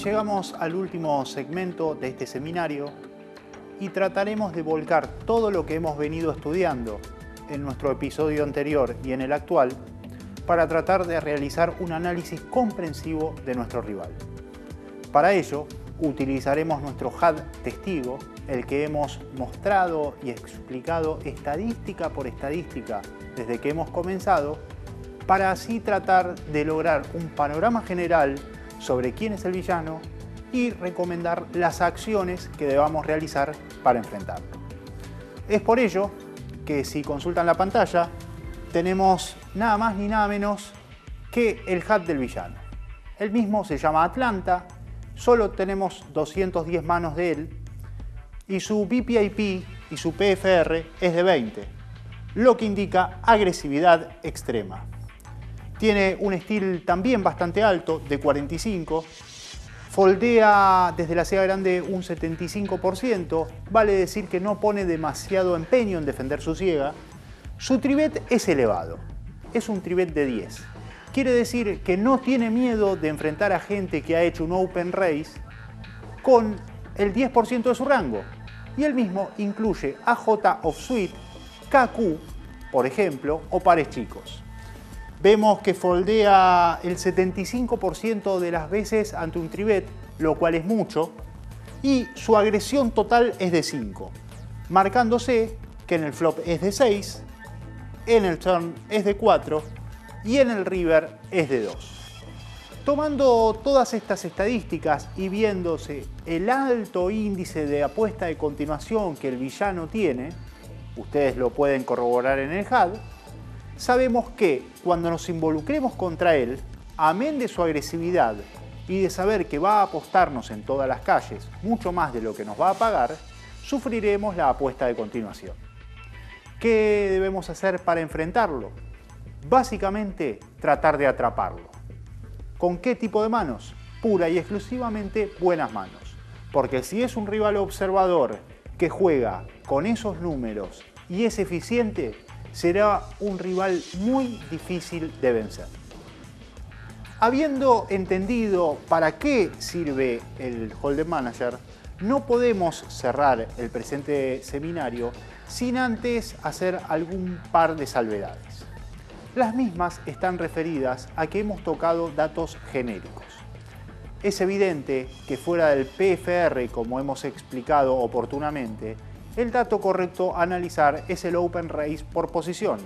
Llegamos al último segmento de este seminario y trataremos de volcar todo lo que hemos venido estudiando en nuestro episodio anterior y en el actual para tratar de realizar un análisis comprensivo de nuestro rival. Para ello, utilizaremos nuestro HUD testigo, el que hemos mostrado y explicado estadística por estadística desde que hemos comenzado, para así tratar de lograr un panorama general sobre quién es el villano y recomendar las acciones que debamos realizar para enfrentarlo. Es por ello que si consultan la pantalla, tenemos nada más ni nada menos que el HUD del villano. El mismo se llama Atlanta, solo tenemos 210 manos de él y su BPIP y su PFR es de 20, lo que indica agresividad extrema. Tiene un steel también bastante alto, de 45, foldea desde la ciega grande un 75%, vale decir que no pone demasiado empeño en defender su ciega. Su tribet es elevado, es un tribet de 10. Quiere decir que no tiene miedo de enfrentar a gente que ha hecho un open race con el 10% de su rango. Y el mismo incluye AJ of Suite, KQ, por ejemplo, o pares chicos. Vemos que foldea el 75% de las veces ante un tribet, lo cual es mucho, y su agresión total es de 5, marcándose que en el flop es de 6, en el turn es de 4 y en el river es de 2. Tomando todas estas estadísticas y viéndose el alto índice de apuesta de continuación que el villano tiene, ustedes lo pueden corroborar en el HUD, sabemos que cuando nos involucremos contra él, amén de su agresividad y de saber que va a apostarnos en todas las calles mucho más de lo que nos va a pagar, sufriremos la apuesta de continuación. ¿Qué debemos hacer para enfrentarlo? Básicamente, tratar de atraparlo. ¿Con qué tipo de manos? Pura y exclusivamente buenas manos. Porque si es un rival observador que juega con esos números y es eficiente, será un rival muy difícil de vencer. Habiendo entendido para qué sirve el Hold'em Manager, no podemos cerrar el presente seminario sin antes hacer algún par de salvedades. Las mismas están referidas a que hemos tocado datos genéricos. Es evidente que fuera del PFR, como hemos explicado oportunamente, el dato correcto a analizar es el open race por posición,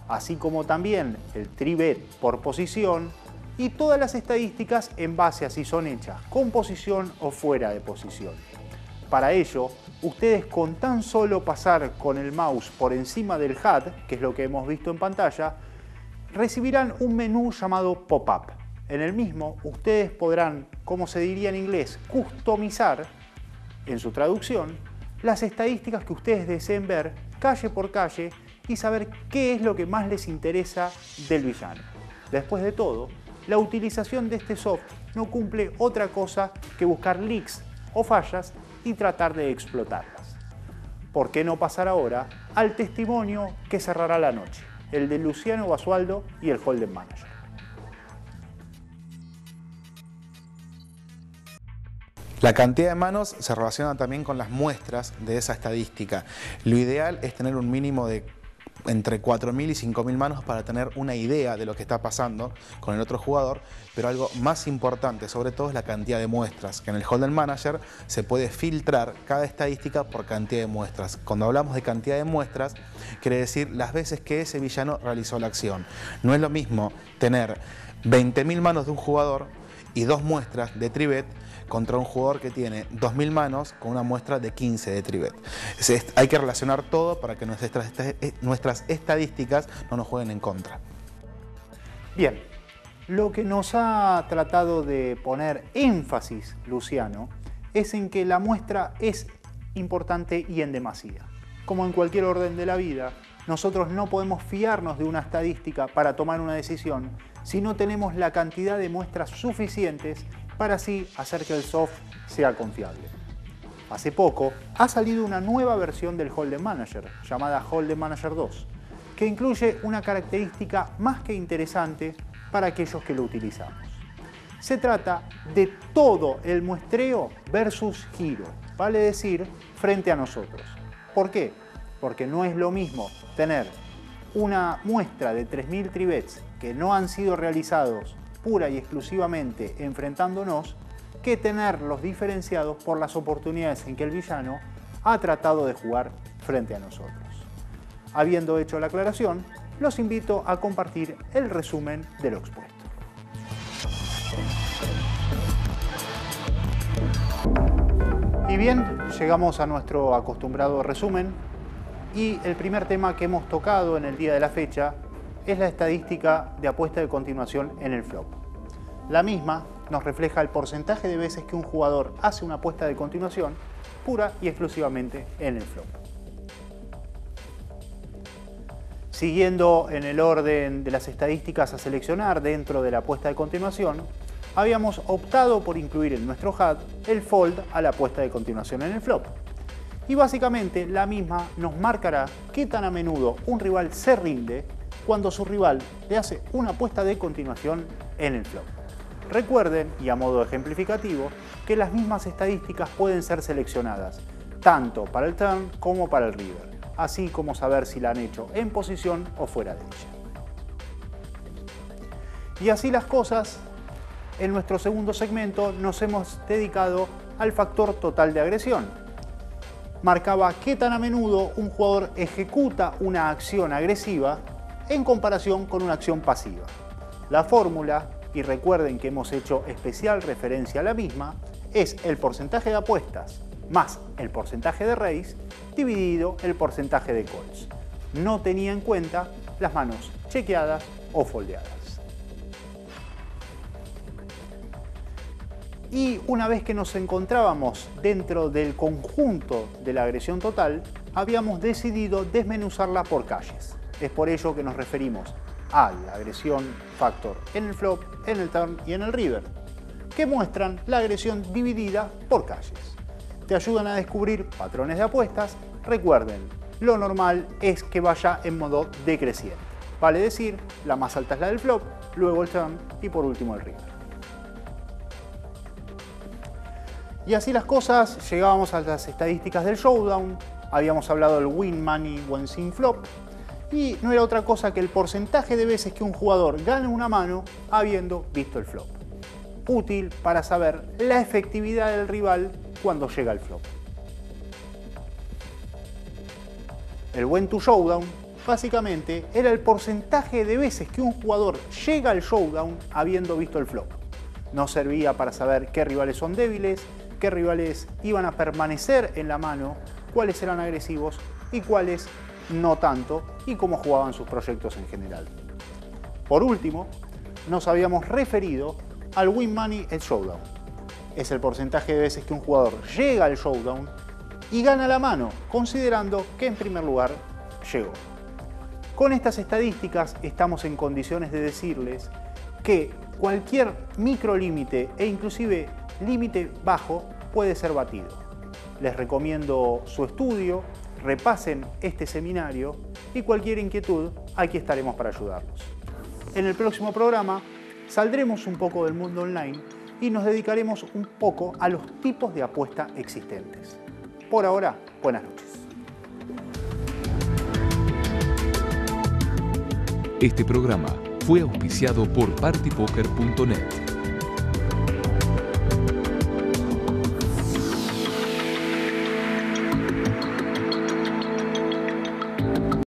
así como también el tribet por posición y todas las estadísticas en base a si son hechas con posición o fuera de posición. Para ello, ustedes con tan solo pasar con el mouse por encima del HUD, que es lo que hemos visto en pantalla, recibirán un menú llamado pop-up. En el mismo, ustedes podrán, como se diría en inglés, customizar, en su traducción, las estadísticas que ustedes deseen ver calle por calle y saber qué es lo que más les interesa del villano. Después de todo, la utilización de este soft no cumple otra cosa que buscar leaks o fallas y tratar de explotarlas. ¿Por qué no pasar ahora al testimonio que cerrará la noche? El de Luciano Basualdo y el Hold'em Manager. La cantidad de manos se relaciona también con las muestras de esa estadística. Lo ideal es tener un mínimo de entre 4.000 y 5.000 manos para tener una idea de lo que está pasando con el otro jugador, pero algo más importante sobre todo es la cantidad de muestras, que en el Hold'em Manager se puede filtrar cada estadística por cantidad de muestras. Cuando hablamos de cantidad de muestras, quiere decir las veces que ese villano realizó la acción. No es lo mismo tener 20.000 manos de un jugador y 2 muestras de tribet contra un jugador que tiene 2.000 manos con una muestra de 15 de tribet. Hay que relacionar todo para que nuestras estadísticas no nos jueguen en contra. Bien, lo que nos ha tratado de poner énfasis Luciano es en que la muestra es importante y en demasía. Como en cualquier orden de la vida, nosotros no podemos fiarnos de una estadística para tomar una decisión si no tenemos la cantidad de muestras suficientes para así hacer que el soft sea confiable. Hace poco ha salido una nueva versión del Hold'em Manager, llamada Hold'em Manager 2, que incluye una característica más que interesante para aquellos que lo utilizamos. Se trata de todo el muestreo versus giro, vale decir, frente a nosotros. ¿Por qué? Porque no es lo mismo tener una muestra de 3000 tribets que no han sido realizados pura y exclusivamente enfrentándonos, que tenerlos diferenciados por las oportunidades en que el villano ha tratado de jugar frente a nosotros. Habiendo hecho la aclaración, los invito a compartir el resumen de lo expuesto. Y bien, llegamos a nuestro acostumbrado resumen y el primer tema que hemos tocado en el día de la fecha es la estadística de apuesta de continuación en el flop. La misma nos refleja el porcentaje de veces que un jugador hace una apuesta de continuación pura y exclusivamente en el flop. Siguiendo en el orden de las estadísticas a seleccionar dentro de la apuesta de continuación, habíamos optado por incluir en nuestro HUD el fold a la apuesta de continuación en el flop. Y básicamente la misma nos marcará qué tan a menudo un rival se rinde cuando su rival le hace una apuesta de continuación en el flop. Recuerden, y a modo ejemplificativo, que las mismas estadísticas pueden ser seleccionadas tanto para el turn como para el river, así como saber si la han hecho en posición o fuera de ella. Y así las cosas, en nuestro segundo segmento nos hemos dedicado al factor total de agresión. Marcaba qué tan a menudo un jugador ejecuta una acción agresiva en comparación con una acción pasiva. La fórmula, y recuerden que hemos hecho especial referencia a la misma, es el porcentaje de apuestas más el porcentaje de raise dividido el porcentaje de calls. No tenía en cuenta las manos chequeadas o foldeadas. Y una vez que nos encontrábamos dentro del conjunto de la agresión total, habíamos decidido desmenuzarla por calles. Es por ello que nos referimos a la agresión factor en el flop, en el turn y en el river, que muestran la agresión dividida por calles. Te ayudan a descubrir patrones de apuestas. Recuerden, lo normal es que vaya en modo decreciente. Vale decir, la más alta es la del flop, luego el turn y por último el river. Y así las cosas, llegábamos a las estadísticas del showdown. Habíamos hablado del win money when sin flop. Y no era otra cosa que el porcentaje de veces que un jugador gana una mano habiendo visto el flop. Útil para saber la efectividad del rival cuando llega al flop. El win to showdown básicamente era el porcentaje de veces que un jugador llega al showdown habiendo visto el flop. Nos servía para saber qué rivales son débiles, qué rivales iban a permanecer en la mano, cuáles eran agresivos y cuáles no tanto, y cómo jugaban sus proyectos en general. Por último, nos habíamos referido al win money en showdown. Es el porcentaje de veces que un jugador llega al showdown y gana la mano, considerando que en primer lugar llegó. Con estas estadísticas estamos en condiciones de decirles que cualquier microlímite e inclusive límite bajo puede ser batido. Les recomiendo su estudio, repasen este seminario y cualquier inquietud, aquí estaremos para ayudarlos. En el próximo programa saldremos un poco del mundo online y nos dedicaremos un poco a los tipos de apuesta existentes. Por ahora, buenas noches. Este programa fue auspiciado por partypoker.net.